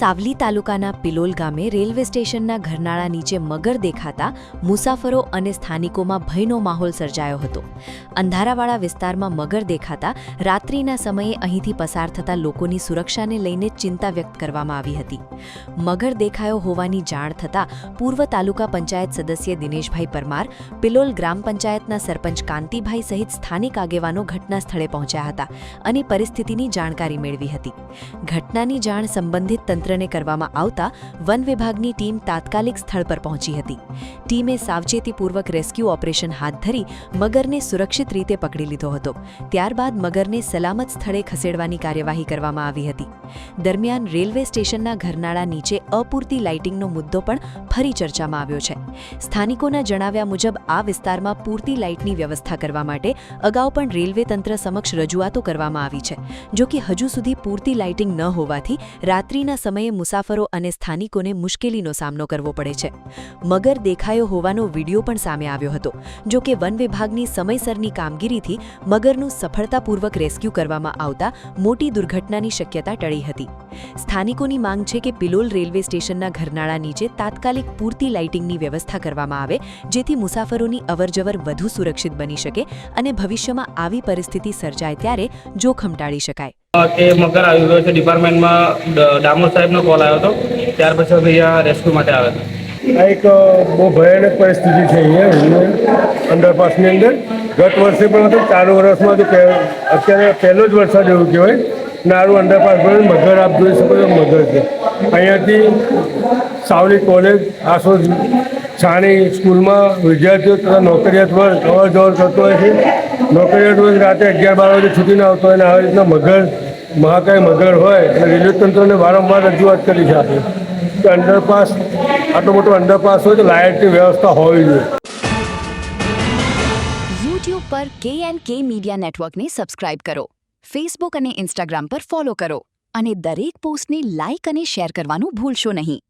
સાવલી તાલુકાના પિલોલ ગામે રેલવે સ્ટેશનના ઘરનાળા નીચે મગર દેખાતા મુસાફરો અને સ્થાનિકોમાં ભયનો માહોલ સર્જાયો હતો. અંધારાવાળા વિસ્તારમાં મગર દેખાતા રાત્રિના સમયે અહીંથી પસાર થતા લોકોની સુરક્ષાને લઈને ચિંતા વ્યક્ત કરવામાં આવી હતી. મગર દેખાયો હોવાની જાણ થતાં પૂર્વ તાલુકા પંચાયત સદસ્ય દિનેશભાઈ પરમાર, પિલોલ ગ્રામ પંચાયતના સરપંચ કાંતિભાઈ સહિત સ્થાનિક આગેવાનો ઘટના સ્થળે પહોંચ્યા હતા અને પરિસ્થિતિની જાણકારી મેળવી હતી. ઘટનાની જાણ સંબંધિત તંત્રને કરવામાં આવતા વન વિભાગની ટીમ તાત્કાલિક સ્થળ પર પહોંચી હતી. ટીમે સાવચેતીપૂર્વક રેસ્ક્યુ ઓપરેશન હાથ ધરી મગરને સુરક્ષિત રીતે પકડી લીધો હતો. ત્યારબાદ મગરને સલામત સ્થળે ખસેડવાની કાર્યવાહી કરવામાં આવી હતી. દરમિયાન રેલવે સ્ટેશનના ઘરનાળા નીચે અપૂરતી લાઇટિંગનો મુદ્દો પણ ફરી ચર્ચામાં આવ્યો છે. સ્થાનિકોના જણાવ્યા મુજબ આ વિસ્તારમાં પૂરતી લાઇટની વ્યવસ્થા કરવા માટે અગાઉ પણ રેલવે તંત્ર સમક્ષ રજૂઆતો કરવામાં આવી છે. જો કે હજુ સુધી પૂરતી લાઇટિંગ ન હોવાથી રાત્રિના સમયે મુસાફરો અને સ્થાનિકોને મુશ્કેલીનો સામનો કરવો પડે છે. મગર દેખાયો હોવાનો વિડીયો પણ સામે આવ્યો હતો. જો કે વન વિભાગની સમયસરની કામગીરીથી મગરનું સફળતાપૂર્વક રેસ્ક્યુ કરવામાં આવતા મોટી દુર્ઘટનાની શક્યતા ટળી હતી. સ્થાનિકોની માંગ છે કે પિલોલ રેલવે સ્ટેશનના ઘરનાળા નીચે તાત્કાલિક પૂરતી લાઇટિંગની વ્યવસ્થા કરવામાં આવે, જેથી મુસાફરોની અવરજવર વધુ સુરક્ષિત બની શકે અને ભવિષ્યમાં આવી પરિસ્થિતિ સર્જાય ત્યારે જોખમ ટાળી શકાય. કે મગર આવી ગયો છે ડિપાર્ટમેન્ટમાં ડામોર સાહેબનો કોલ આવ્યો હતો. ત્યાર પછી અહીંયા રેસ્ક્યુ માટે આવ્યા હતા. આ એક બહુ ભયાનક પરિસ્થિતિ છે અહીંયા અંડરપાસની અંદર. ગત વર્ષે પણ હતું, ચાલુ વર્ષમાં તો અત્યારે પહેલો જ વરસાદ એવું કહેવાય. નારું અંડરપાસ પર મગર આપ જોઈ શકો છો, મગર છે. અહીંયાથી સાવલી કોલેજ, આસો છાણી સ્કૂલમાં વિદ્યાર્થીઓ તથા નોકરિયાત વર્ગ અવર જવર કરતો હોય છે. નોકરિયાત વર્ગ રાતે 11-12 વાગે છૂટીને આવતો હોય અને આવી રીતના મગર, મહાકાય મગર હોય અને રેલવે તંત્રને વારંવાર રજૂઆત કરી છે આપણે કે અંડરપાસ, આટલો મોટો અંડરપાસ હોય તો લાઇટની વ્યવસ્થા હોવી જોઈએ. યુટ્યુબ પર KNK મીડિયા નેટવર્કને સબસ્ક્રાઇબ કરો, ફેસબુક અને ઇન્સ્ટાગ્રામ પર ફોલો કરો અને દરેક પોસ્ટને લાઇક અને શેર કરવાનું ભૂલશો નહીં.